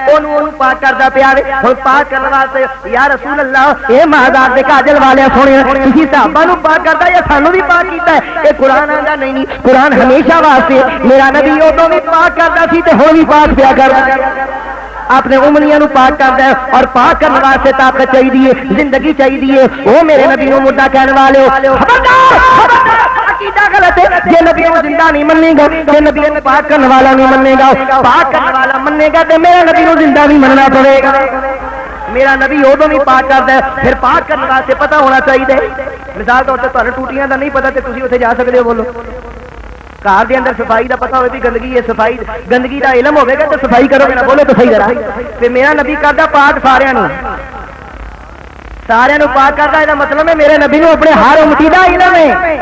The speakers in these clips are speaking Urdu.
اونوں اونوں پاک کردا پیا وے ہن پاک کرن واسطے یا رسول اللہ اے مہدار دے کاجل والے سونے تسی صحابہ نو پاک کردا یا سانو بھی پاک کیتا ہے اے قرآن آندا نہیں قرآن ہمیشہ واسطے میرا نبی ادوں بھی پاک کردا سی تے ہن بھی پاک پیا کردا اپنے انگلیاں نو پاک کردا ہے اور پاک کرنے واسطے طاقت چاہیے زندگی چاہیے او میرے نبی نو مردہ کہنے والے خبردار عقیدہ غلط ہے جے نبی کو زندہ نہیں منے گا جے نبی کو پاک کرنے والا نہیں منے گا پاک کرنے والا منے گا تے میرے نبی کو زندہ بھی مننا پڑے گا میرا نبی ادوں بھی پاک کردا ہے پھر پاک کرنے واسطے پتہ ہونا چاہیے مثال طور تے تانوں ٹوٹیاں دا نہیں پتہ تے تسی اوتھے جا سکدے ہو بولو گھر دے اندر صفائی دا پتہ ہوے بھی گندگی ہے صفائی گندگی دا علم ہوے گا تے صفائی کرو گے نا بولو تو صحیح ذرا تے میرا نبی کردا پاک سارے نو پاک کردا اے دا مطلب ہے میرے نبی نو اپنے ہر امتی دا علم ہے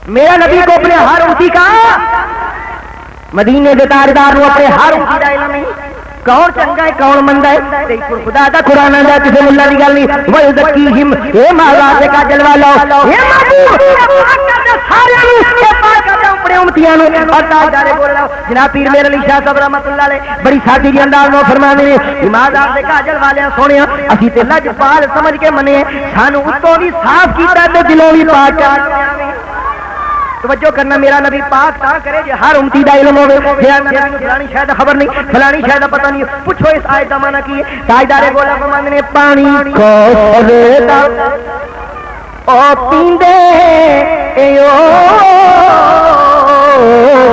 میرا نبی کو اپنے ہر امتی کا مدینے دے تاجدار نو اپنے ہر امتی دا علم ہے کون چنگا ہے کون مندا ہے تے خدا دا قرآن دا کسے مولا دی گل نہیں وہ زکیہم اے مولا دے کاجل والا اے محبوب سارے نو پاک کردا اپنے امتیاں نو اور تاجدار بول رہا جناب پیر میرے علی شاہ صاحب رحمتہ اللہ علیہ بڑی سادگی دے انداز نال فرماندے نے ایماندار دے کاجل والے سونیا اسی تے لج پال سمجھ کے منے سانو اتوں بھی صاف کیتا تے دلوں بھی پاک کر توجہ کرنا میرا نبی پاک تا کرے جے ہر امتی دا علم ہوے میرا نبی نو فلانی شاید خبر نہیں فلانی شاید پتہ نہیں پوچھو اس آیت دا معنی کی ہے تاجدار بولا فرماندے نے پانی کوثر دا او پیندے ایو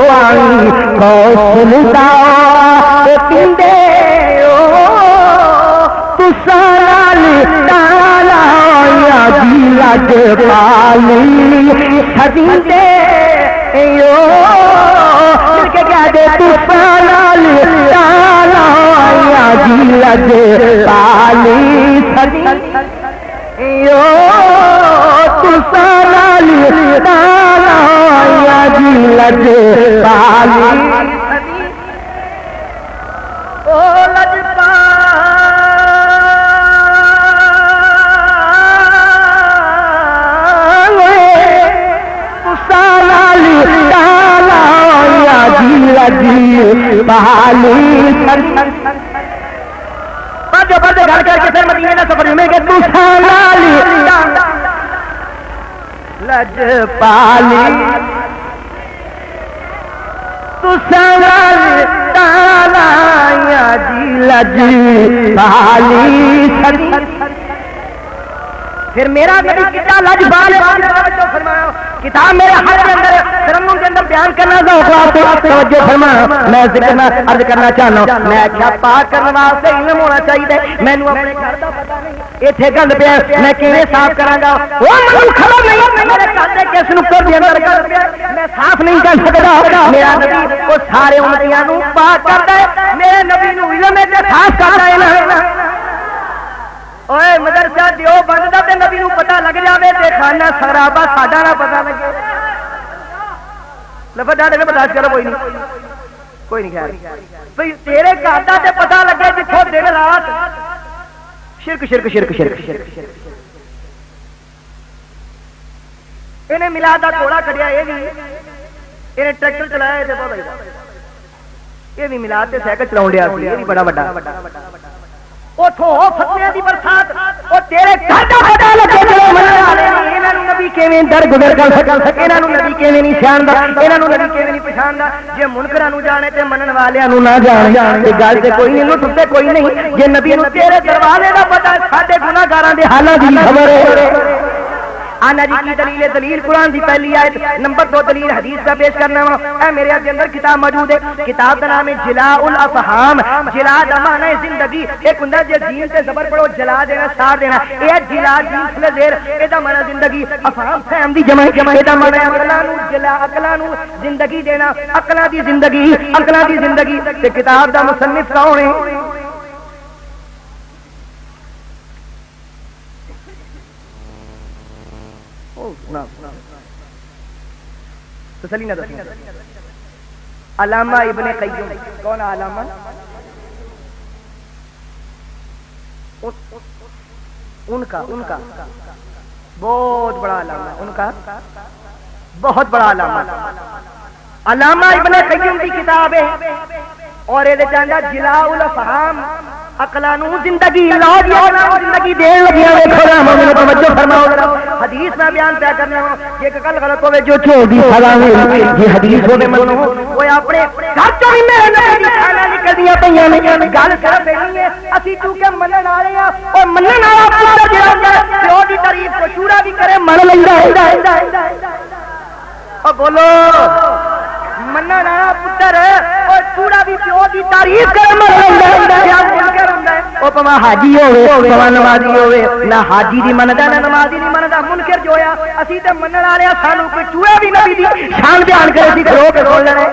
پانی کوثر دا او پیندے ایو تسال تالا یا جی لج پالی حدیدے ایو مل کے کہہ دے تو سالال تالا یا جی لج پالی حدیدے ایو تو سالال تالا یا جی لج پالی او لج پڑھتے گھر کر کے پھر مدینے کا سفر میں کہ تو سالالی لج پالی تو سالالی تالا یا جی لج پالی پھر میرا نبی کتا لج پال فرمایا کتاب میرے ہر کے اندر ترنم کے اندر بیان کرنا توجہ فرمایا میں ذکر عرض کرنا چاہنا ہوں میں کیا پاک کرنے واسطے علم ہونا چاہیے مینوں اپنے گھر دا پتہ نہیں ایتھے گند پیا میں کیویں صاف کراں گا او مینوں خبر نہیں میرے گھر دے کس نقطے دے اندر گند پیا میں صاف نہیں کر سکدا میرا نبی او سارے امتیاں نوں پاک کردا ہے میرے نبی نوں علم ہے تے صاف کردا ہے نا اوے مدرسہ دیو بندہ تے نبی نوں پتہ لگ جاوے تے خانہ خرابہ ساڈا نہ پتہ لگے لفظ ڈاڈے نے بتا چلو کوئی نہیں خیر بھئی تیرے گھر دا تے پتہ لگے جتھوں دن رات شرک شرک شرک شرک شرک انہیں میلاد دا توڑا کڈیا اے بھی انہیں ٹریکٹر چلایا تے بہت یہ بھی میلاد تے سائیکل چلاون ڈیا سی یہ بھی بڑا بڑا اتوں فتنے کی برسات وہ تیرے گھر کا پتا لگے انہوں نبی کیویں در گزر کر سکے انہوں نبی کیویں نہیں سیاںدا انہوں نبی کیویں نہیں پچھاندا جے منکراں نوں جانے تے منن والیاں نوں نہ جانے تے گل تے کوئی نہیں لٹ تے کوئی نہیں جے نبی نوں تیرے دروازے دا پتہ ساڈے گناہگاراں دے حالاں دی خبر ہے آنا جی کی دلیل دلیل قرآن دی پہلی آیت نمبر 2 دلیل حدیث کا پیش کرنا وا اے میرے اندر کتاب موجود ہے کتاب دا نام ہے جلاء الافہام جلاء دا معنی ہے زندگی ایک ہوندا جے جیم تے زبر پڑھو جلا دینا سار دینا اے جلاء جیم سے زیر اے دا معنی زندگی افہام فہم دی جمع اے دا معنی عقلاں نو جلاء عقلاں نو زندگی دینا عقلاں دی زندگی تے کتاب دا مصنف کون ہے تسلی نہ دسنا علامہ ابن قیم کون علامہ ان کا بہت بڑا علامہ ان کا بہت بڑا علامہ علامہ ابن قیم کی کتاب ہے اور یہ چاہتا جلاء الافہام عقلاں نو زندگی لا دیا زندگی دین لگیا ویکھو نا مومن توجہ فرماؤ حدیث میں بیان پیا کرنا کہ ایک گل غلط ہوے جو چھوڑی سزا ہوے یہ حدیث ہوے منو وہ اپنے گھر چوں ہی میرے نبی دی کھانا نکلدیاں پیاں نے گل صرف نہیں ہے اسی کیونکہ منن والے ہاں اور منن والا پتر جڑا پیو دی تعریف کو چورا بھی کرے من لیندا ہے او بولو منن والا پتر اور چوڑا بھی پیو دی تعریف کرے من لیندا ہے او پوا حاجی ہوے پوا نمازی ہوے نہ حاجی دی مندا نہ نمازی دی مندا منکر جو ہویا اسی تے منن والے سانو کوئی چوڑا بھی نبی دی شان بیان کرے سی رو کے بول لے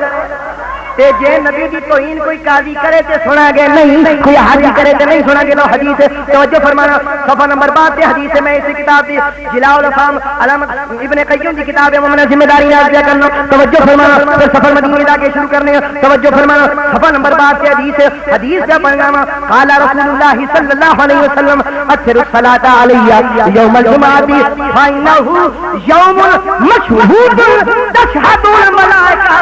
تے جے نبی دی توہین کوئی قاضی کرے تے سنا گے نہیں کوئی حاجی کرے تے نہیں سنا گے لو حدیث توجہ فرمانا صفحہ نمبر 5 تے حدیث میں اس کتاب دی جلاء الافہام علامت ابن قیم دی کتاب ہے مومن ذمہ داری نال کیا کرنا توجہ فرمانا پھر سفر مدینے دا کے شروع کرنے توجہ فرمانا صفحہ نمبر 5 تے حدیث کا پڑھنا قال رسول اللہ صلی اللہ علیہ وسلم اکثر الصلاۃ علی یوم الجمعہ فانه یوم مشہود تشہد الملائکہ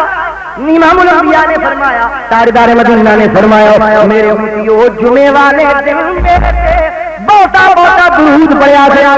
امام الانبیاء نے فرمایا تاجدار مدینہ نے فرمایا میرے امتیو جمعے والے دن میرے بہتا درود پڑھیا گیا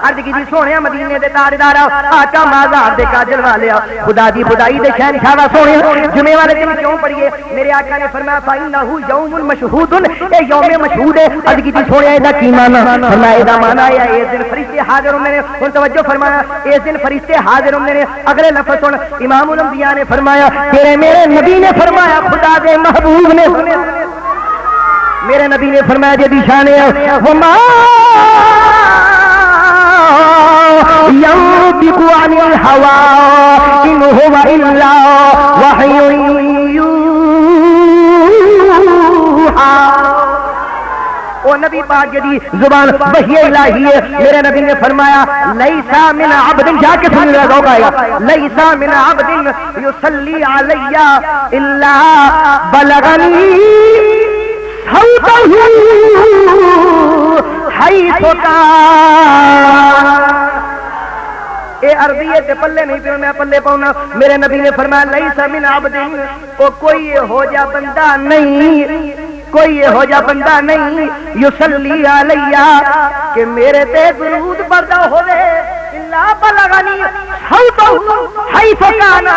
عرض کی جی سونے مدینے دے تاجدار آقا مازار دے کاجل والے خدا دی خدائی دے شہنشاہ سونے جمعے والے دن کیوں پڑھیے میرے آقا نے فرمایا فإنه یوم مشہود اے یوم مشہود ہے عرض کی جی سونے دا کی معنی فرمایا دا معنی ہے اس دن فرشتے حاضر ہوندے نے ہن توجہ فرمایا اس دن فرشتے حاضر ہوندے نے اگلے لفظ سن امام الانبیاء نے فرمایا تیرے میرے نبی نے فرمایا خدا دے محبوب نے میرے نبی نے فرمایا جی شان ہے وما ينطق عن الهوى إن هو إلا وحي يوحى او نبی پاک جی زبان وحی الہی ہے میرے نبی نے فرمایا لیسا من عبد جا کے سن لے گا لیسا من عبد يصلي علي الا بلغني صوته حيث كان اے عربیت دے پلے نہیں پہ میں پلے پاؤنا میرے نبی نے فرمایا لیسا من عبد او کوئی ہو جا بندہ نہیں کوئی ہو جا بندہ نہیں یصلی علیہ کہ میرے تے درود پڑھدا ہوے الا بلغنی صوتہ حیث کان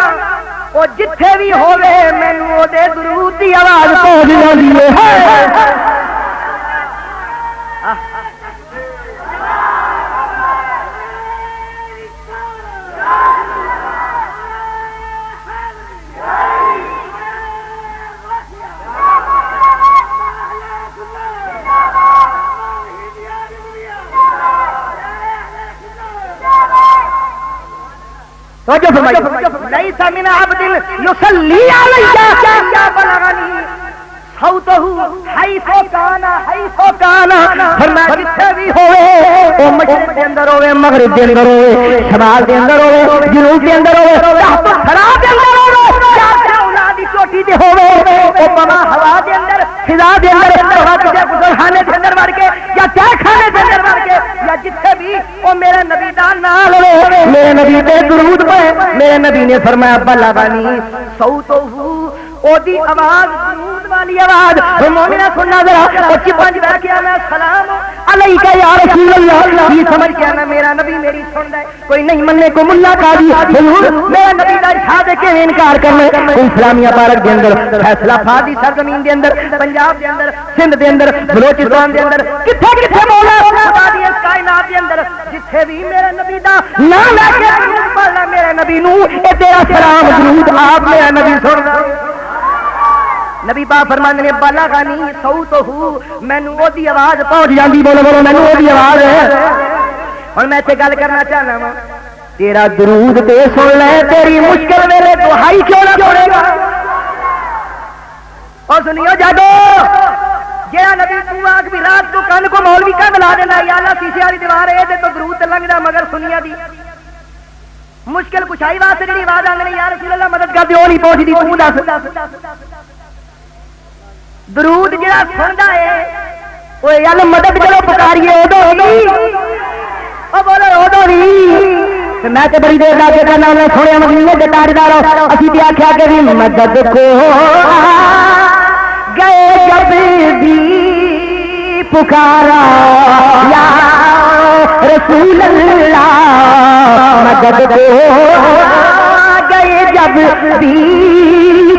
او جتھے بھی ہوے مینوں او دے درود دی آواز پہنچ جاندی ہے ليس من عبد يصلي علي يا بلغني صوته حيث كان فرمایا جتھے بھی ہوئے او مشرق دے اندر ہوئے مغرب دے اندر ہوئے شمال دے اندر ہوئے جنوب دے اندر ہوئے تحت خلا دے اندر ہوئے یا اولاد دی چوٹی تے ہوئے او بما ہوا دے اندر فضا دے اندر ہوا دے گزرخانے دے اندر وڑ کے یا چائے خانے دے اندر وڑ کے یا جتھے بھی او میرے نبی دا نام لے میرے نبی تے درود پڑھے میرے نبی نے فرمایا بلغنی صوتہ او دی آواز درود والی آواز مومنہ سننا ذرا او چپنج بیٹھ کے میں سلام علیکہ یا رسول اللہ یہ سمجھ کے نا میرا نبی میری سندا ہے کوئی نہیں مننے کو ملا قاضی حضور میرے نبی دا ارشاد کے انکار کرنا اسلامیہ بھارت دے اندر فیصلہ فادی سرزمین دے اندر پنجاب دے اندر سندھ دے اندر بلوچستان دے اندر کتھے کتھے مولا خدا دی اس کائنات دے اندر جتھے بھی میرے نبی دا نام لے کے پڑھنا میرے نبی نو اے تیرا سلام درود آپ میرا نبی سندا نبی پاک فرماندے نے بلغنی صوتہ مینوں او دی آواز پہنچ جاندی بولو بولو مینوں او دی آواز ہن میں تے گل کرنا چاہنا وا تیرا درود تے سن لے تیری مشکل ویلے دعائی کیوں نہ پڑھے گا او سنیو جاگو جیڑا نبی تو آگ بھی رات کو کن کو مولوی کا ملا دینا یا اللہ شیشے والی دیوار ہے تے تو درود تے لنگدا مگر سنیا دی مشکل کشائی واسطے جڑی آواز آندے یا رسول اللہ مدد کر دیو نہیں پہنچ دی تو دس درود جڑا سندا ہے اوے یار مدد کرو پکاریے اودو نہیں او بولو اودو نہیں میں تے بڑی دیر لاگے کرنا انہیں سونے مدینے کے تاجدار اسی تے آخیا کہ بھی مدد کو گئے جب بھی پکارا یا رسول اللہ مدد کو گئے جب بھی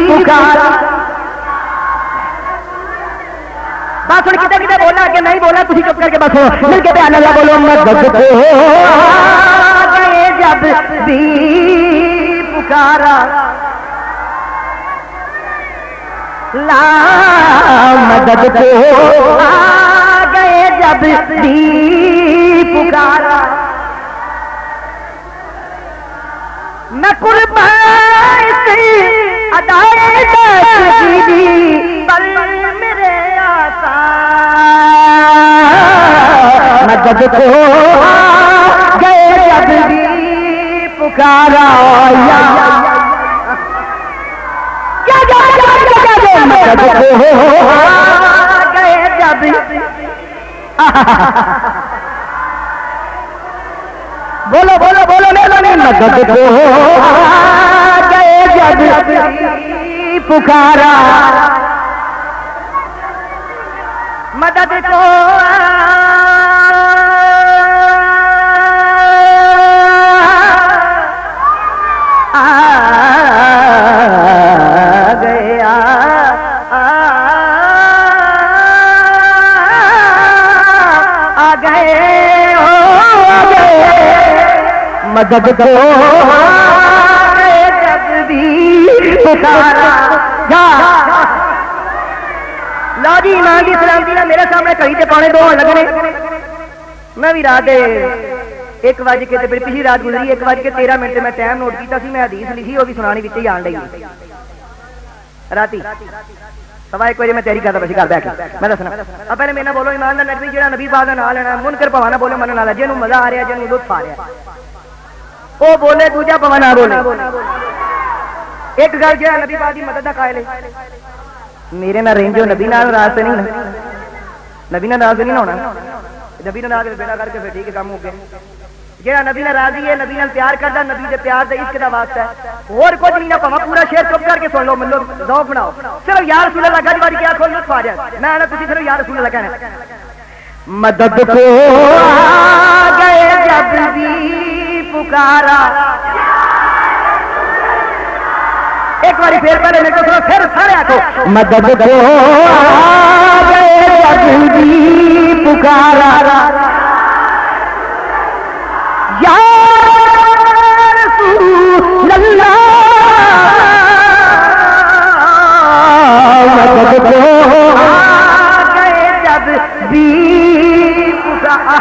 پکارا. بس ہوں کتنے کتنے بولنا کہ نہیں بولنا تھی چپ کر کے بس مل کے پیار اللہ بولو مدد کو گئے جب بھی پکارا لا مدد کو گئے جب بھی پکارا میں قربان سے ادائے دی بل میرے آسا مدد کو گئے جب بھی پکارا مدد کو گئے جب بولو بولو بولو نہیں مدد کو گئے جب پکارا مدد کو مدد کو جب بھی پکارا. لا جی ایمان دی سلامتی نہ میرے سامنے کہیں تے پانے 2 لگنے. میں بھی رات 1 بج کے پچھلی رات گزری 1 بج کے 13 منٹ میں ٹائم نوٹ کیتا سی. میں حدیث لکھی وہ بھی سنانی وچ ہی آن لئی راتی 1:15 بجے میں تیاری کرتا پسی گھر بیٹھ میں دسنا. اب پہلے میرے بولو ایمان دا نبی جہاں نبی پاک دا نام لینا منکر پوانا بولے من والا جنوں مزہ آ رہا جنوں لطف آ رہا وہ بولے دوجا پوا نہ بولے. ایک گل جو نبی پاک دی مدد دا قائل ہے میرے نہ رینجو نبی نال راز نہیں نبی نال راز نہیں ہونا نبی نال راز بیٹا کر کے پھر ٹھیک ہے کام ہو گیا. جہاں نبی نال راضی ہے نبی نال پیار کردا نبی دے پیار دے عشق دا واسطہ ہے اور کچھ نہیں نہ پوا پورا شعر چپ کر کے سن لو ملو ذوق بناؤ صرف یا رسول اللہ گج بج کے آکھو لطف آ جائے. میں نہ تسی صرف یا رسول اللہ کہنا مدد کو گئے جب بھی پکارا. ایک بار پھر پہلے میرے کو پھر سارے آکھو مدد کو گئے جب بھی پکارا یا رسول اللہ مدد کو گئے جب بھی پکارا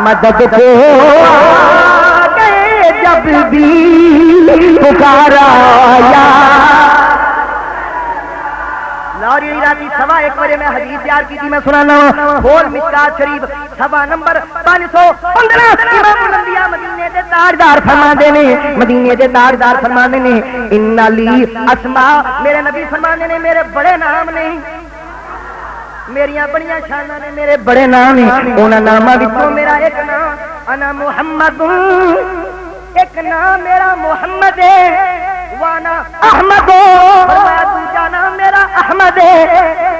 مدد کو گئے جب بھی پکارا یا لاہوری راتی 1:15 بجے میں حدیث تیار کی تھی میں سنانا کھول مشکات شریف 7 نمبر 515 امام الانبیاء مدینے دے تاجدار فرماندے نے مدینے دے تاجدار فرماندے نے ان لی اسماء میرے نبی فرماندے نے میرے بڑے نام نے میریاں بڑیاں شاناں نے میرے بڑے نام ہیں انہاں ناماں وچوں میرا ایک نام انا محمد ایک نام میرا محمد ہے وانا احمد فرمایا دوسرا نام میرا احمد ہے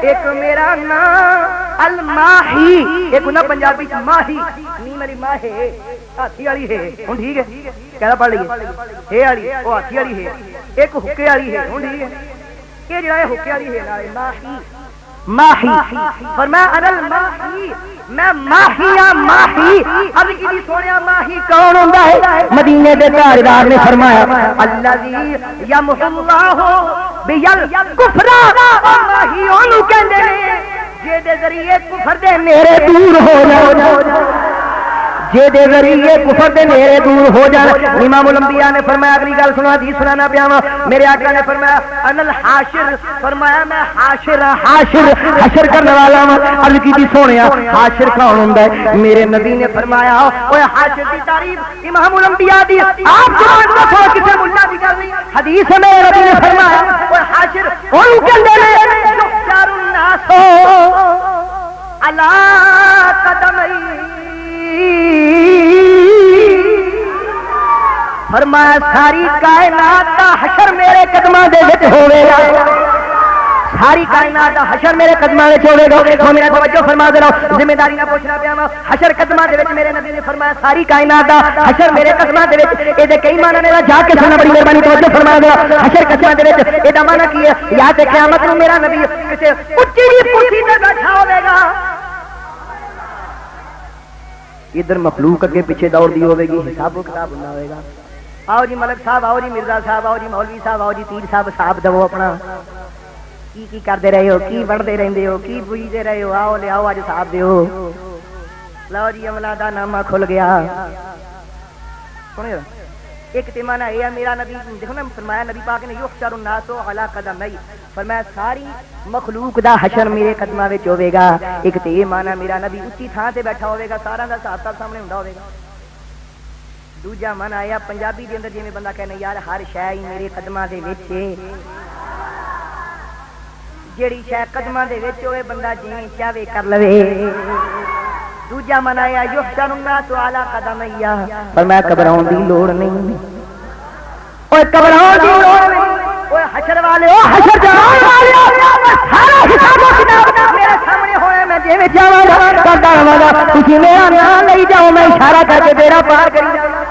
ایک میرا نام الماہی ایک نہ پنجابی ماہی نہیں میری ماں ہے ہاتھی والی ہے ہوں ٹھیک ہے کہنا پڑھ لیے ہے والی وہ ہاتھی والی ہے ایک حکے والی ہے ہوں ٹھیک ہے یہ جڑا ہے حکے والی ہے ماہی ماہی فرمایا انا الماہی میں ماہیا ماہی اب کی سونیا ماہی کون ہوندا ہے مدینے دے تاجدار نے فرمایا الذی یمحو اللہ بیل کفر ماہی اونوں کہندے نے جے دے ذریعے کفر دے نیرے دور ہو جان جے دے ذریعے کفر دے نیرے دور ہو جان. امام الانبیاء نے فرمایا اگلی گل سنا حدیث سنانا پیا میرے آقا نے فرمایا ان الحاشر فرمایا میں حاشر حاشر حشر کرنے والا ہوں. عرض کی تھی سونیا حاشر کون ہوندا ہے میرے نبی نے فرمایا اوے حاشر دی تعریف امام الانبیاء دی آپ جوان کو کسے ملا دی گل نہیں حدیث میں نبی نے فرمایا اوے حاشر اون کہندے نے چار الناس علی قدمی فرمایا ساری کائنات دا حشر میرے قدماں دے وچ ہوے گا ساری کائنات دا حشر میرے قدماں وچ ہوے گا او میرا توجہ فرما دے رہو ذمہ داری نہ پوچھنا پیا وا حشر قدماں دے وچ میرے نبی نے فرمایا ساری کائنات دا حشر میرے قدماں دے وچ اے دے کئی معنی نے جا کے سننا بڑی مہربانی توجہ فرما دے حشر قدماں دے وچ اے دا معنی کی ہے یا تے قیامت نو میرا نبی کسے اونچی جی کرسی تے بیٹھا ہوے گا ادھر مخلوق اگے پیچھے دوڑ دی ہوے گی حساب و کتاب ہونا ہوے گا آؤ جی ملک صاحب آؤ جی مرزا صاحب آؤ جی مولوی صاحب آؤ جی پیر صاحب صاحب دو اپنا کی کرتے رہے ہو کی بڑھتے رہتے ہو کی بوجھتے رہے ہو آؤ لے آؤ اج صاحب دیو لو جی عملہ دا نامہ کھل گیا سنو ایک تیمانہ یہ میرا نبی دیکھو نا فرمایا نبی پاک نے یحشر الناس علی قدمی فرمایا ساری مخلوق دا حشر میرے قدماں وچ ہوے گا ایک تے یہ معنی میرا نبی اونچی تھاں تے بیٹھا ہوے گا سارا دا حساب تک سامنے ہوندا ہوے گا دوجا من آیا پنجابی دے اندر جویں بندہ کہنا یار ہر شے ہی میرے قدماں دے وچ جیڑی شے قدماں دے وچ ہوئے بندہ جویں چاہے کر لوے دوجا من آیا یحشر الناس علی قدمیہ فرمایا گھبراؤن دی لوڑ نہیں اوے گھبراؤن دی لوڑ نہیں اوے حشر والے او حشر جان والے سارا حساب و کتاب میرے سامنے ہوئے میں جویں جاواں گا کردا رہاں گا تسی میرا نام لئی جاؤ میں اشارہ کر کے بیڑا پار کری جاواں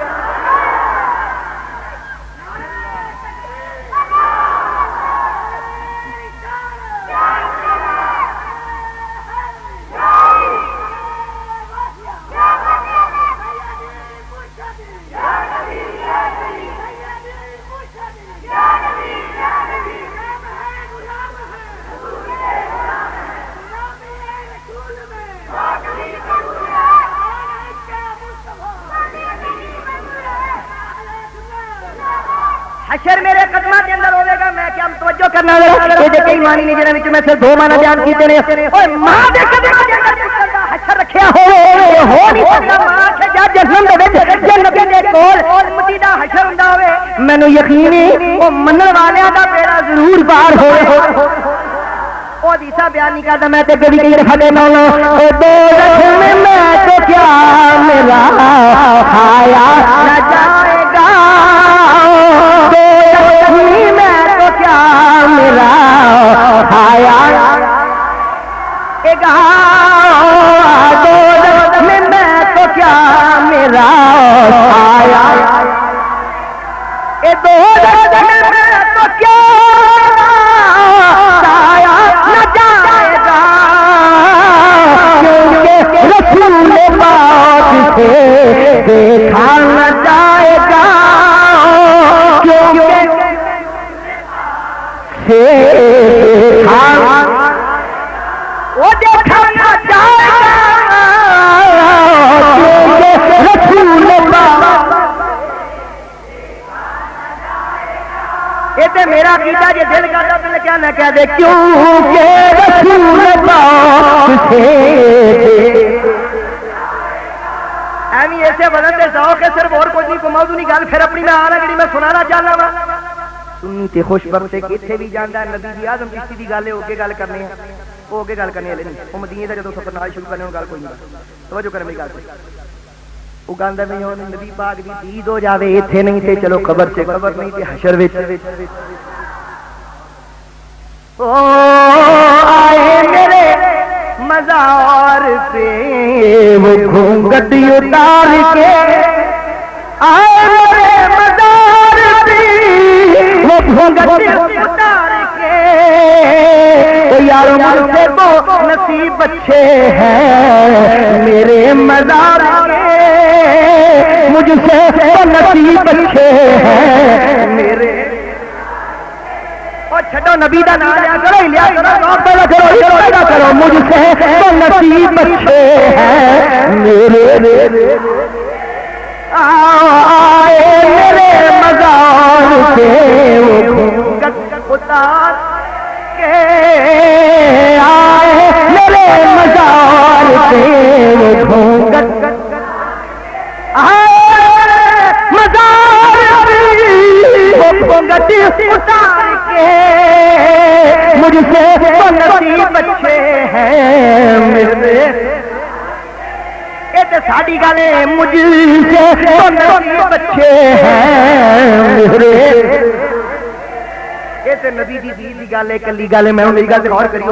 حشر میرے قدماں دے اندر ہوے گا میں کیا توجہ کرنا ہے اے دے کئی معنی نے جنہاں وچ میں صرف دو معنی بیان کیتے نے اوے ماں دے قدماں دے اندر حشر رکھیا ہو نہیں سکدا ماں کہ جا جہنم دے وچ جے نبی دے کول امتی دا حشر ہوندا ہوے مینوں یقین ہے او منن والیاں دا بیڑا ضرور پار ہوے او حدیثاں بیان نہیں کردا میں تے کبھی کہیں فتح مولا او دو زخم میں تو کیا میرا کھایا نہ جائے گا میرا کھایا میں تو کیا میرا کھایا اے دو میں تو کیا کھایا نہ جائے گا کیونکہ رسول پاک سے دیکھا نہ جائے گا کیونکہ وہ دیکھا نہ جائے گا رسول یہ تو میرا عقیدہ جی دل کرتا تو کیا نہ کہہ دے کیونکہ رسول ایویں ایسے بدن دے ذوق ہے صرف اور کوئی نہیں کو موضوع نہیں گل پھر اپنی میں آنا جی میں سنانا چاہنا وا سنی تے خوش بخت کتنے بھی جانا ہے نبی دی اعظم چشتی دی گل ہے اوگے گل کرنی ہے وہ اوگے گل کرنی ہے نہیں وہ مدینے دا جدوں سفر نال شروع کرنے گل کوئی نہیں توجہ کرے میری گل تے وہ گاندا میں ہن نبی پاک دی دید ہو جاوے ایتھے نہیں تے چلو قبر سے قبر نہیں تے حشر وچ او آئے میرے مزار پہ وہ گھونگھٹ اتار کے آئے میرے مزار پہ وہ گھونگھٹ اتار کے یار مجھ سے تو نصیب اچھے ہیں میرے مزار کے مجھ سے تو نصیب اچھے ہیں میرے چھٹو نبی دا نام لیا کرو لیا کرو مجھ سے تو نصیب اچھے ہیں میرے آئے میرے مزار سے اتار کے آئے میرے مزار سے گھونگھٹ آئے مزار گھونگھٹ اتار کے مجھ سے نصیب اچھے ہیں میرے تے ساڈی گل مجھ سے بچے ہیں میرے یہ تے نبی دی دین دی گل ہے کلی گل ہے میں میری گل تے غور کریو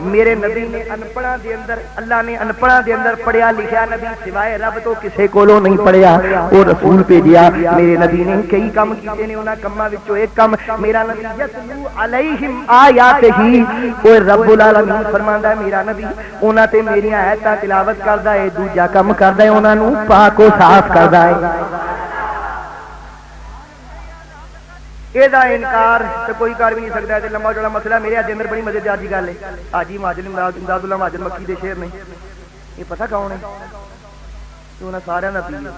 میرے نبی نے انپڑھاں دے اندر اللہ نے انپڑھاں دے اندر پڑھیا لکھیا نبی سوائے رب تو کسے کولوں نہیں پڑھیا او رسول بھیجیا میرے نبی نے کئی کام کیتے نے انہاں کماں وچوں ایک کام میرا نبی یتلو علیہم آیات ہی او رب العالمین فرماندا ہے میرا نبی انہاں تے میری آیاتاں تلاوت کردا ہے دوجا کام کردا ہے انہاں نوں پاک و صاف کردا ہے یہ انکار تو کوئی کر بھی نہیں سکتا ہے لمبا چوڑا مسئلہ میرے اج اندر بڑی مزیدار جی گل ہے حاجی مہاجر امداد اللہ مہاجر مکی دے شیر نے یہ پتہ کون ہے انہاں سارے دا پیر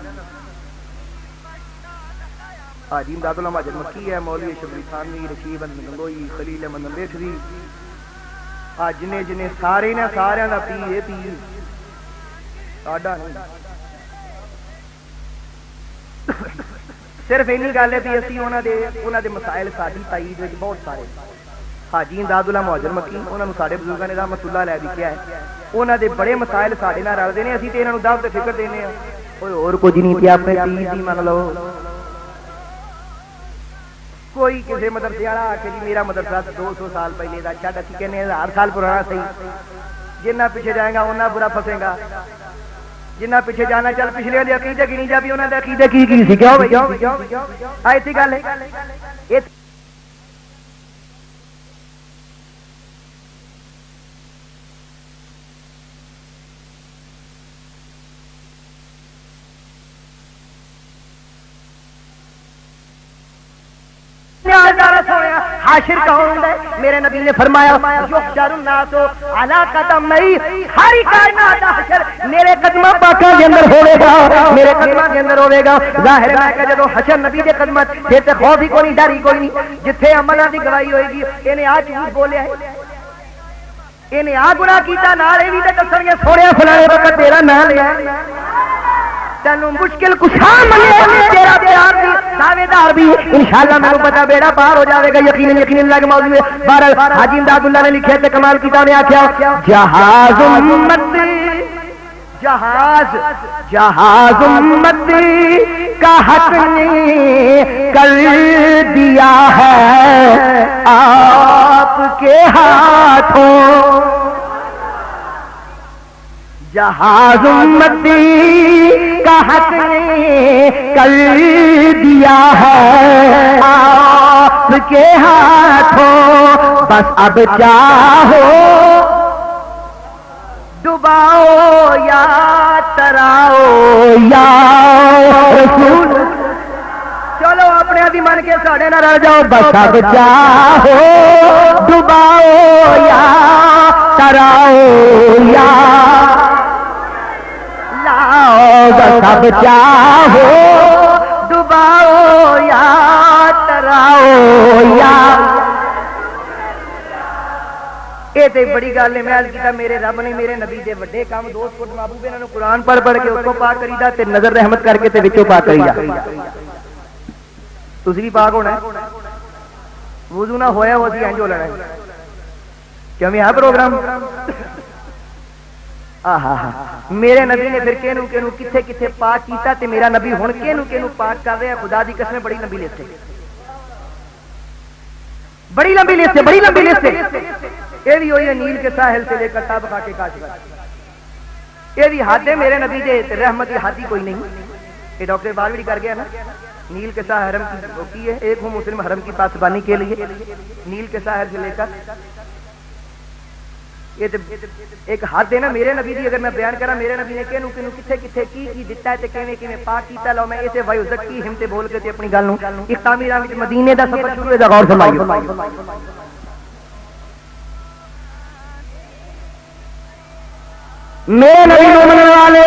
حاجی امداد اللہ مہاجر مکی ہے مولوی شبلی خانوی رشید احمد گنگوئی خلیل احمد بیٹھوی جنے سارے نے سارے دا پیر پیر ساڈا نہیں صرف اینی گل ہے بھی اسی انہاں دے مسائل ساڈی تائید وچ بہت سارے حاجی امداد اللہ مہاجر مکی انہاں نوں ساڈے بزرگاں نے رحمت اللہ علیہ لکھیا ہے انہاں دے بڑے مسائل ساڈے نال رلدے نے اسی تے انہاں نوں دعوت فکر دینے ہاں کوئی اور کچھ نہیں تے اپنے پیر دی من لو کوئی کسی مدرسے والا آ کے جی میرا مدرسہ 200 سال پہلے دا چھڈ اسی کہنے 1000 سال پرانا صحیح جنہ پیچھے جائے گا انہاں برا پھسے گا جنہ پیچھے جانا چل پچھلے دے عقیدے کی نہیں جا بھی انہاں دے عقیدے کی سی کیوں بھئی ایسی گل ہے حاشر کون ہے میرے نبی نے فرمایا یحشر الناس علی قدمی ساری کائنات حشر میرے قدماں پاکاں دے اندر ہوے گا میرے قدماں دے اندر ہوے گا ظاہر ہے کہ جدوں حشر نبی دے قدماں تے خوف ہی کوئی نہیں ڈر ہی کوئی نہیں جتھے عملاں دی گواہی ہوئے گی اینے آ جھوٹ بولیا ہے اینے آ گناہ کیتا نال اے وی تے دسن گے سونیا فلانے وقت تیرا نام لیا تینوں مشکل کشا ملے تیرا پیار بھی دعوے دار بھی انشاءاللہ میں پتا بیڑا پار ہو جاوے گا یقین اللہ کے موضوع ہے بہرحال حاجی امداد اللہ نے لکھے تے کمال کیتا نے آکھیا جہاز امت جہاز امت کا حق نے کر دیا ہے آپ کے ہاتھوں جہاز امتی کا حق نے کر دیا ہے آپ کے ہاتھوں بس اب چاہو ڈباؤ یا تراؤ یا رسول چلو اپنے آدھی من کے ساڑے نہ رہ جاؤ بس اب چاہو ڈباؤ یا تراؤ یا سب چاہو ڈباؤ یا تراؤ یا یہ تے بڑی گل ہے میں عرض کیتا میرے رب نے میرے نبی دے وڈے کام دوست کو محبوب انہاں نوں قرآن پڑھ کے اس کو پاک کریدا تے نظر رحمت کر کے تے وچوں پاک کریدا تسی بھی پاک ہونا ہے وضو نہ ہویا وہ سی انج ہو لینا ہے کیویں ہے پروگرام میرے نبی نے پھر کینوں کتھے کتھے پاک کیتا تے میرا نبی ہن کینوں پاک کر رہا ہے خدا دی قسم بڑی لمبی لسٹ ہے بڑی لمبی لسٹ ہے یہ بھی ہوئی ہے نیل کے ساحل سے لے کر تابقہ کے کاشغر یہ بھی حد ہے میرے نبی دے رحمت کی حد ہی کوئی نہیں یہ ڈاکٹر باروی کر گیا نا نیل کے ساحل حرم کی ہوتی ہے ایک ہوں مسلم حرم کی پاسبانی کے لیے نیل کے ساحل سے لے کر ایک حد ہے نا میرے نبی دی اگر میں بیان کرا میرے نبی نے کینوں کتھے کتھے کی دتا ہے تے کیویں پاک کیتا لو میں اسے وایو زکی ہم تے بول کے تے اپنی گل نوں اختتامی راہ وچ مدینے دا سفر شروع ہویا غور فرمائیو میرے نبی نوں منن والے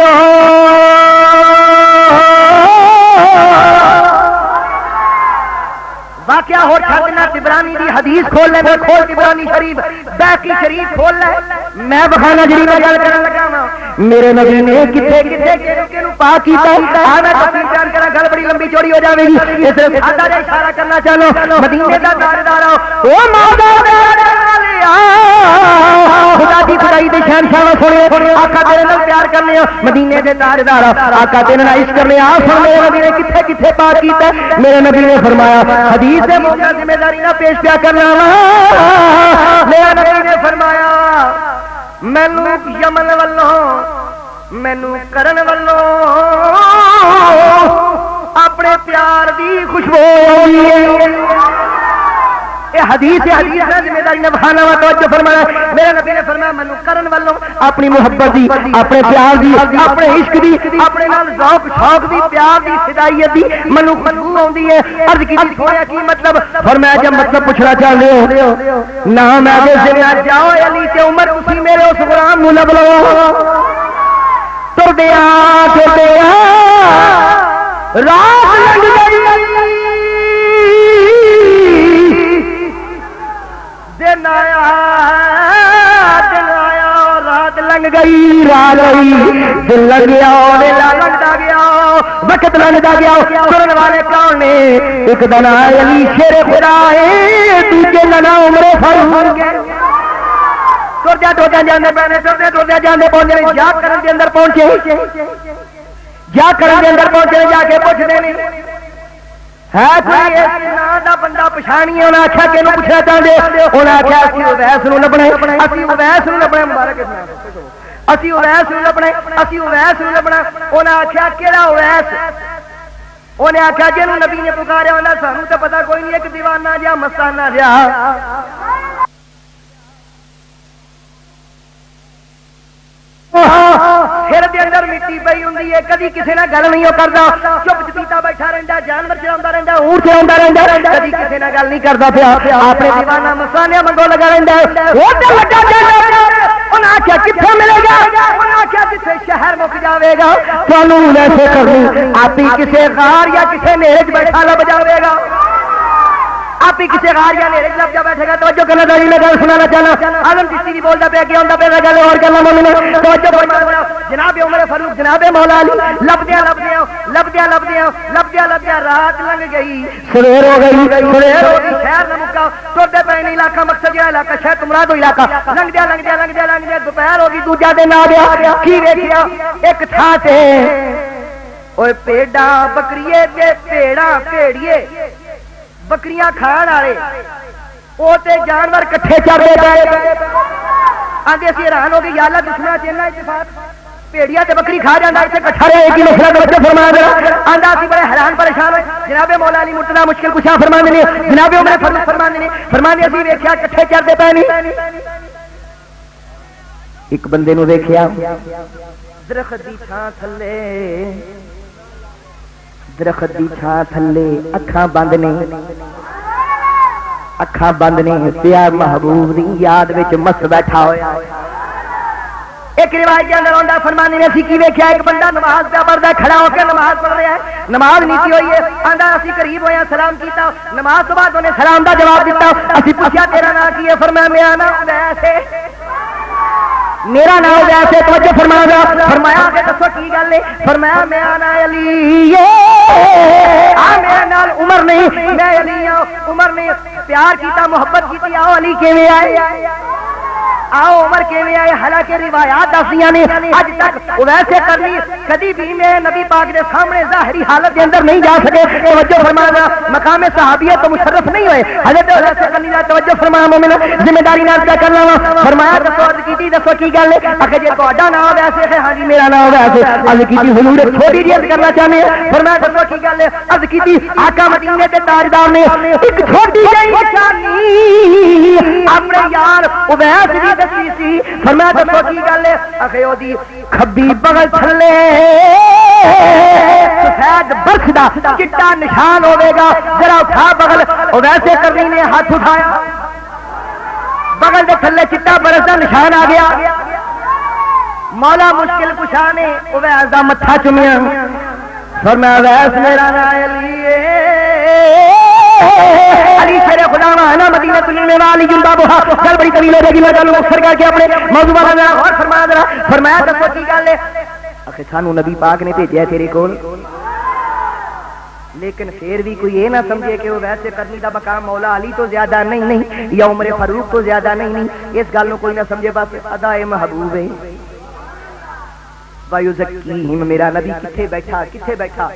واقعہ ہو چھڑنا تبرانی دی حدیث کھول لے میں کھول تبرانی شریف باقی شریف کھول لے میں بخانا جڑی میں گل کرن لگا وا میرے نبی نے کتھے کینوں پاک کیتا آ میں تفصیل بیان کرا گل بڑی لمبی چوڑی ہو جاوے گی اس لیے سادہ جا اشارہ کرنا چاہو مدینے دا تاجدار او مولا خدا دی بڑائی دے شہنشاہ سونے آقا تیرے نال پیار کرنے مدینے دے تاجدار آقا تیرے نال عشق کرنے سن میرے نبی نے کتھے کتھے پاک کیتا میرے نبی نے فرمایا حدیث دے موقع ذمہ داری نہ پیش پیا کرنا میرے نبی نے فرمایا مینوں یمن والوں مینوں کرن والوں اپنے پیار دی خوشبو آئی ہے حدیث ذمہ داری نے بخانا وا توجہ فرمایا میرے نبی نے فرمایا مینوں کرن والوں اپنی محبت دی اپنے پیار دی اپنے عشق دی اپنے نال ذوق شوق دی پیار دی صدائیت دی مینوں خوشبو آندی ہے عرض کی سویا کی مطلب فرمایا جب مطلب پوچھنا چاہتے ہو نہ میں دے جاؤ علی تے عمر تسی میرے اس غلام نوں لب لو ٹردیا رات لنگ گئی دن آیا رات لنگ گئی رات گئی دن لگ گیا ویلا لگتا گیا وقت لگتا گیا کرن والے کون نے ایک دن آئے علی شیر خدا ہے دوجے لنا عمر فاروق ٹردیا ٹردیا جانے پینے ٹردیا جانے پہنچے جا کرن کے اندر پہنچے جا کرن کے اندر پہنچے جا کے پوچھتے نہیں ہے کوئی نا دا بندہ پچھانی انہیں آخیا کہ پوچھنا چاہتے انہیں آخیا اسی اویس نوں لبنا اسی اویس نوں لبنا مبارک اسی اویس نوں لبنا اسی اویس نوں لبنا انہیں آخیا کہڑا اویس انہیں آخیا جنوں نبی نے پکاریا انہیں سانوں تو پتا کوئی نہیں ایک دیوانہ جہا مستانہ جہا سر دے اندر مٹی پئی ہوندی ہے کدی کسی نال گل نہیں کردا چپ چپیتا بیٹھا رہندا جانور چلاوندا رہندا اونٹ چلاوندا رہندا کدی کسی نال گل نہیں کردا پیا اپنے دیوانہ مسانیاں منگو لگا رہندا او تے لگا جاندا انہاں آکھیا کتھے ملے گا انہاں آکھیا جتھے شہر مک جاوے گا تانوں ویسے کرنی آپی کسے غار یا کسے نیج بیٹھا لب جاوے گا آپ ہی کسی غار یا نیرے لب جا بیٹھے گا توجہ کرنا داری میں گل سنانا چاہنا آدم چشتی بھی بولتا پیا کہ ہوندا پیا گل اور کرنا مومن توجہ فرمایا جناب عمر فاروق جناب مولا علی لبدیا رات لنگ گئی سویر ہو گئی شہر نہ مکا ٹردے پے نہیں علاقہ مقصد یہ علاقہ شاید مراد ہو علاقہ لنگدیا دوپہر ہو گئی دوجا دن آ گیا کی ویکھیا ایک تھاں تے اوے پیڑاں بکریے تے پیڑاں بھیڑیے بکریاں کھان والے وہ تے جانور کٹھے چرتے پے آگے اسی حیران ہو گئے یا اللہ دشمنا چینا اتفاق بھیڑیا تے بکری کھا جانا اتنے کٹھا رہے ایک ہی مسئلہ توجہ فرما دینا آندا اسی بڑے حیران پریشان ہوئے جناب مولا علی مرتضی مشکل کشا فرما دینے جناب عمر فاروق فرما دینے اسی ویکھیا کٹھے چرتے پے نہیں ایک بندے نو ویکھیا درخت دی چھاں تھلے درخت دی چھاں تھلے اکھاں بند نہیں پیا محبوب دی یاد وچ مست بیٹھا ہویا ایک روایت کے اندر آندا فرمانے نے اسی کی ویکھیا ایک بندہ نماز پہ پڑھدا کھڑا ہو کے نماز پڑھ رہا ہے نماز نیتی ہوئی ہے آندا اسی قریب ہویا سلام کیتا نماز تو بعد انہیں سلام دا جواب دیتا اسی پوچھا تیرا نام کی ہے فرمایا میرا نام ویسے میرا نام ویسے توجہ فرمایا کہ دسو کی گل ہے فرمایا میرا نام علی میرا نام عمر نہیں میں علی ہوں عمر نے پیار کیتا محبت کیتی آؤ علی کیویں آئے آؤ عمر کیویں آئے حالانکہ روایات دسدیاں نے اج تک ویسے کرنی کدی بھی میرے نبی پاک دے سامنے ظاہری حالت دے اندر نہیں جا سکے توجہ فرمانا مقام صحابیت تو مشرف نہیں ہوئے حضرت ویسے کرنی دا توجہ فرمایا مومن ذمہ داری نال کیا کرنا وا فرمایا دسو عرض کیتی دسو کی گل ہے اگے جے تہاڈا نام ویسے ہے ہاں جی میرا نام ویسے عرض کیتی حضور تھوڑی جی عرض کرنا چاہنے فرمایا دسو کی گل ہے عرض کیتی آقا مدینے دے تاجدار نے ایک چھوٹی جہی نشانی اپنے یار اویس دی دسی سی فرمایا دسو کی گل ہے اکھے او دی کھبی بغل تھلے سفید برف دا چٹا نشان ہوے گا ذرا اٹھا بغل ویسے کرنی نے ہاتھ اٹھایا بغل دے تھلے چٹا برف دا نشان آ گیا مولا مشکل کشا نے اویس دا متھا چومیا فرمایا ویس میرا نام علی علی شیر خدا نا مدینہ تلنے والی جنبا بہا گل بڑی طویل ہو گی میں چلوں مختصر کر کے اپنے موضوع والا اور فرمایا ذرا فرمایا دسو کی گل ہے اکھے سانو نبی پاک نے بھیجیا تیرے کول لیکن پھر بھی کوئی یہ نہ سمجھے کہ وہ ویسے کرنی دا مقام مولا علی تو زیادہ نہیں یا عمر فاروق تو زیادہ نہیں اس گل کو کوئی نہ سمجھے بس ادائے محبوب ہے وَيُزَكِّيهِمْ میرا نبی کتھے بیٹھا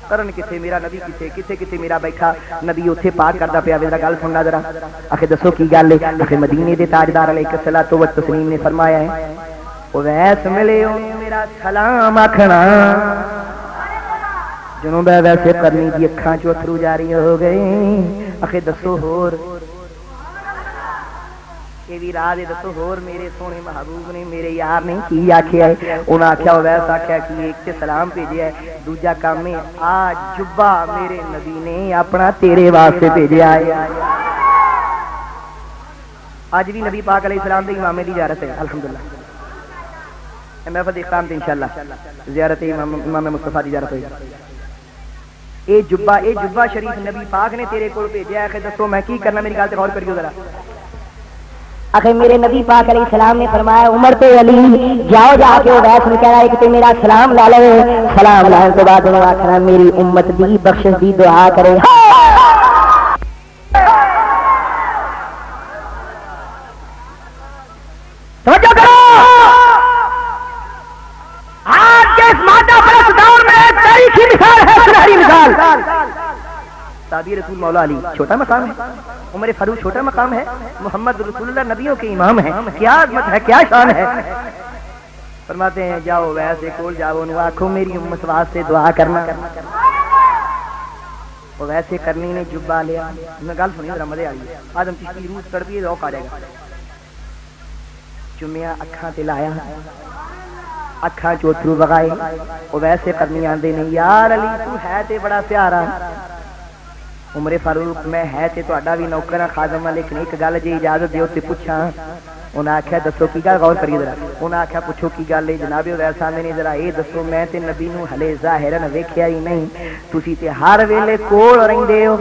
کرن کتھے میرا نبی کتھے میرا بیٹھا نبی اوتھے پاک کردا پیا ذرا گل سننا ذرا آخے دسو کی گل ہے آخے مدینے دے تاجدار علیہ الصلوۃ والتسلیم نے فرمایا ہے اویس ملے اونوں میرا سلام آکھنا جنوں میں ویسے کرنی دی اکھاں چوں اتھرو جاری ہو گئے آخے دسو ہور یہ بھی راہ دے دسو ہور میرے سونے محبوب نے میرے یار نے کی آکھیا ہے انہاں آکھیا ویس آکھیا کہ ایک تے سلام بھیجیا ہے دوجا کام ہے آ جبا میرے نبی نے اپنا تیرے واسطے بھیجیا ہے اج بھی نبی پاک علیہ السلام دے امامے دی زیارت ہے الحمدللہ محفل اختتام تے انشاءاللہ زیارت امام مصطفیٰ دی زیارت ہوئی اے جبا شریف نبی پاک نے تیرے کول بھیجیا ہے کہ دسو میں کی کرنا میری گل تے غور کریو ذرا آخر میرے نبی پاک علیہ السلام نے فرمایا عمر تے علی جاؤ جا کے ویس نے کہا ایک تے میرا سلام لا لو سلام لانے تو بعد انہوں نے آخنا میری امت دی بخشش دی دعا کرے توجہ کرو آج کے اس مادہ پرست دور میں تاریخی مثال ہے سنہری مثال تابعی رسول مولا علی چھوٹا مقام ہے عمر فاروق چھوٹا مقام ہے محمد رسول اللہ نبیوں کے امام ہیں کیا عظمت ہے کیا شان ہے فرماتے ہیں جاؤ ویسے کول جاؤ انہوں آکھو میری امت واسطے دعا کرنا وہ ویسے کرنی نے جبا لیا میں گل سنی ذرا مزے آئی آدم چشتی روح تڑپی روک آ جائے گا چومیا اکھاں تے لایا اکھاں چوترو وگائے وہ ویسے کرنی آندے نے یار علی تو ہے تے بڑا پیارا عمر فاروق میں ہے تے تہاڈا بھی نوکر خادم لیکن ایک گل جی اجازت دیو تے پوچھاں انہاں آکھیا دسو کی گل غور کریے ذرا انہاں آکھیا پوچھو کی گل ہے جناب ویسا نے ذرا اے دسو میں تے نبی نو ہلے ظاہرن ویکھیا ہی نہیں تسی تے ہر ویلے کول رہندے ہو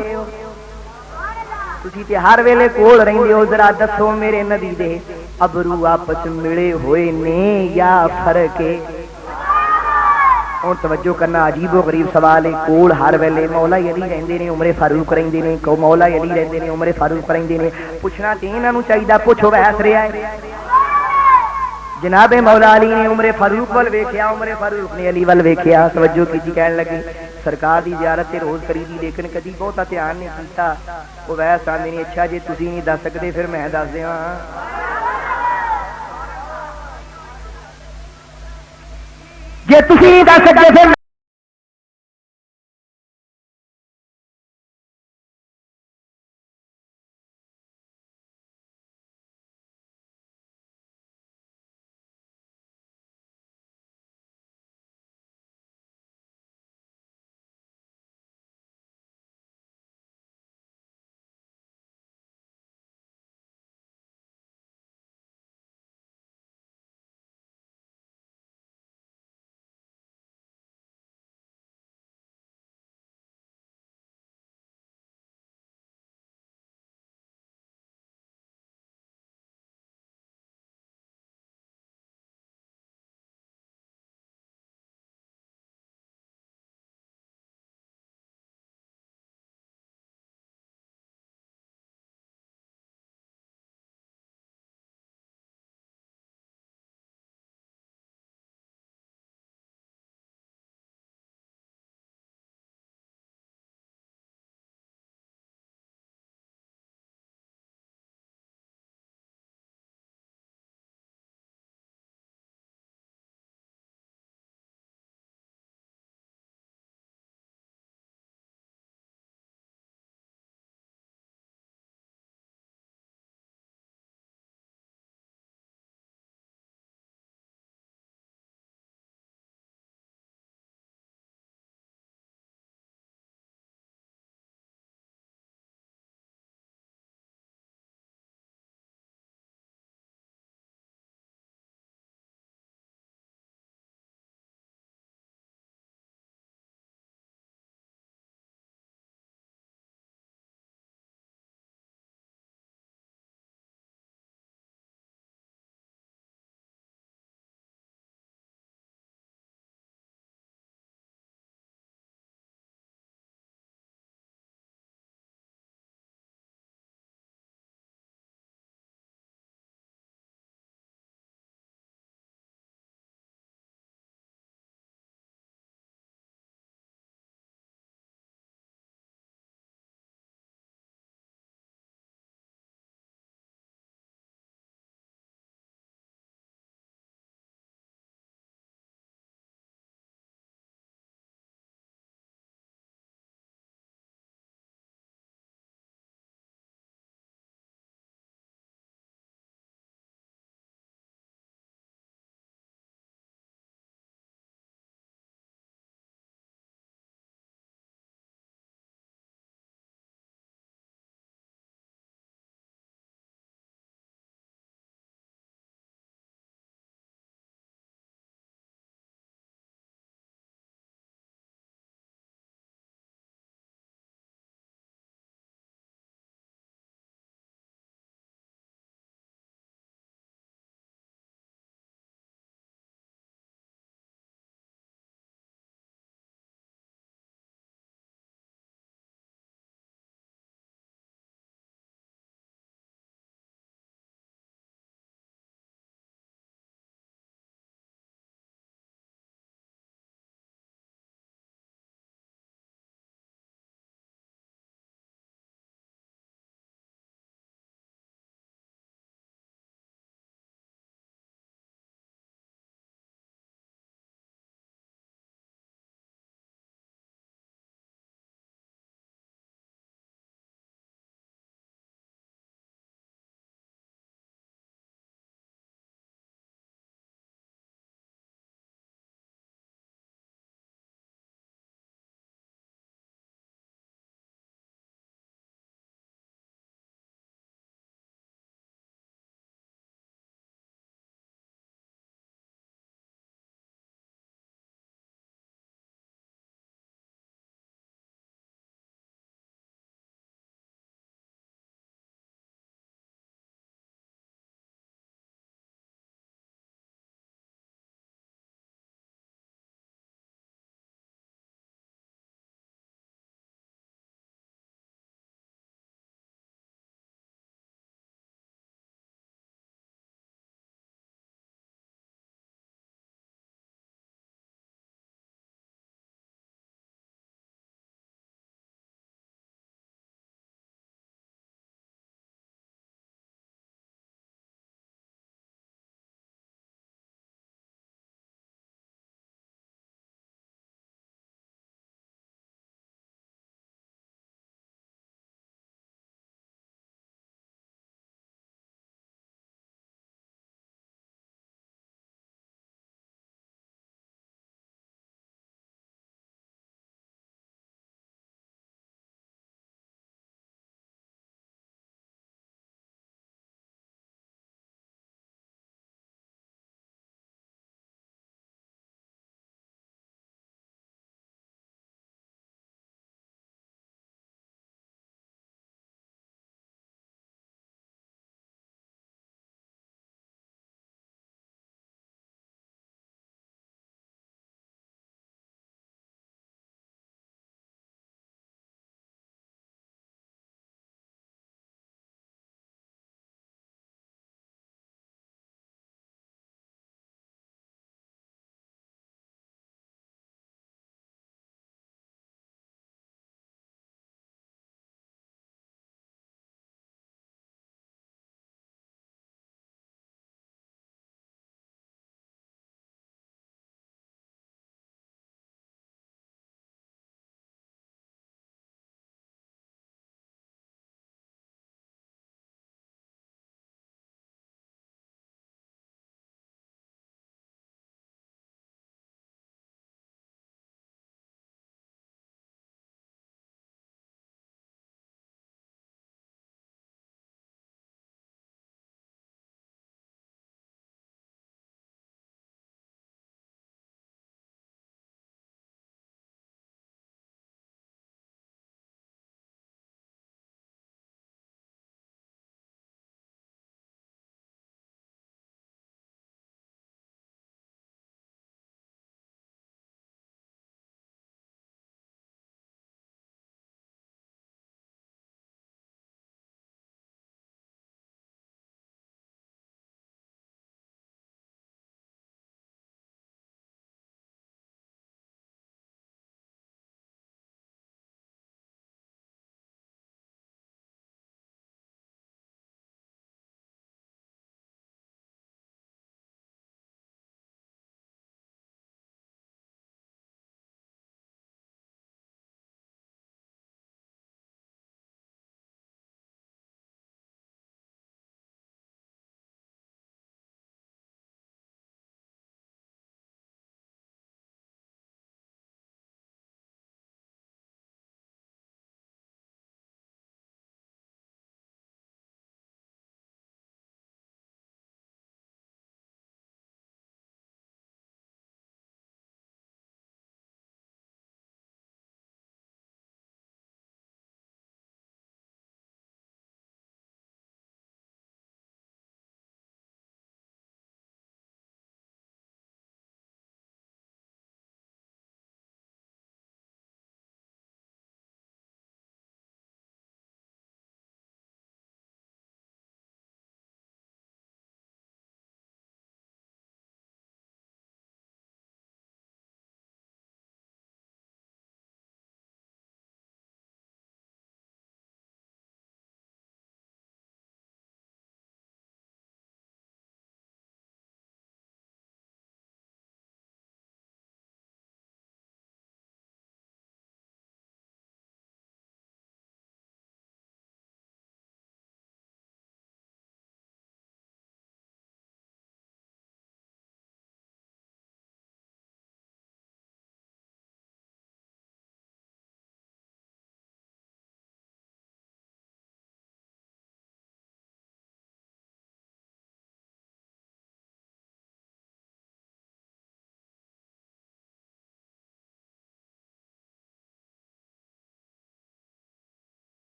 تسی تے ہر ویلے کول رہندے ہو ذرا دسو میرے نبی دے ابرو آپس ملے ہوئے نے یا فرق ہے اور توجہ کرنا عجیب و غریب سوال ہے کول ہر ویلے مولا علی رہندے نے عمر فاروق رہندے نے کو مولا علی رہندے نے عمر فاروق رہندے نے پوچھنا تے انہاں نوں چاہیدا پوچھو ویس رہیا ہے جناب مولا علی نے عمر فاروق ول ویکھیا عمر فاروق نے علی ول ویکھیا توجہ کیتی کہن لگے سرکار دی زیارت تے روز کریدی لیکن کدی بہتا دھیان نہیں کیتا او ویس آندے نے اچھا جے تسی نہیں دس سکدے پھر میں دس دیاں جے تسی نہیں دس سکتے پھر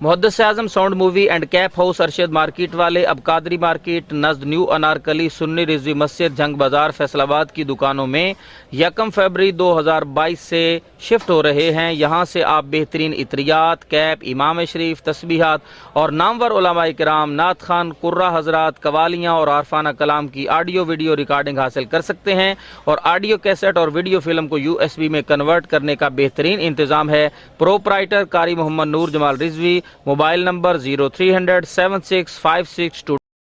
Muhaddis Azam sound movie and cap house Arshad market والے اب قادری مارکیٹ نزد نیو انارکلی سنی رضوی مسجد جنگ بازار فیصل آباد کی دکانوں میں 1 فروری 2022 سے شفٹ ہو رہے ہیں۔ یہاں سے آپ بہترین عطریات، کیپ، امام شریف، تسبیحات اور نامور علماء کرام، نعت خوان، قرہ حضرات، قوالیاں اور عارفانہ کلام کی آڈیو ویڈیو ریکارڈنگ حاصل کر سکتے ہیں، اور آڈیو کیسٹ اور ویڈیو فلم کو USB میں کنورٹ کرنے کا بہترین انتظام ہے۔ پروپرائٹر قاری محمد نور جمال رضوی، موبائل نمبر 0300 7656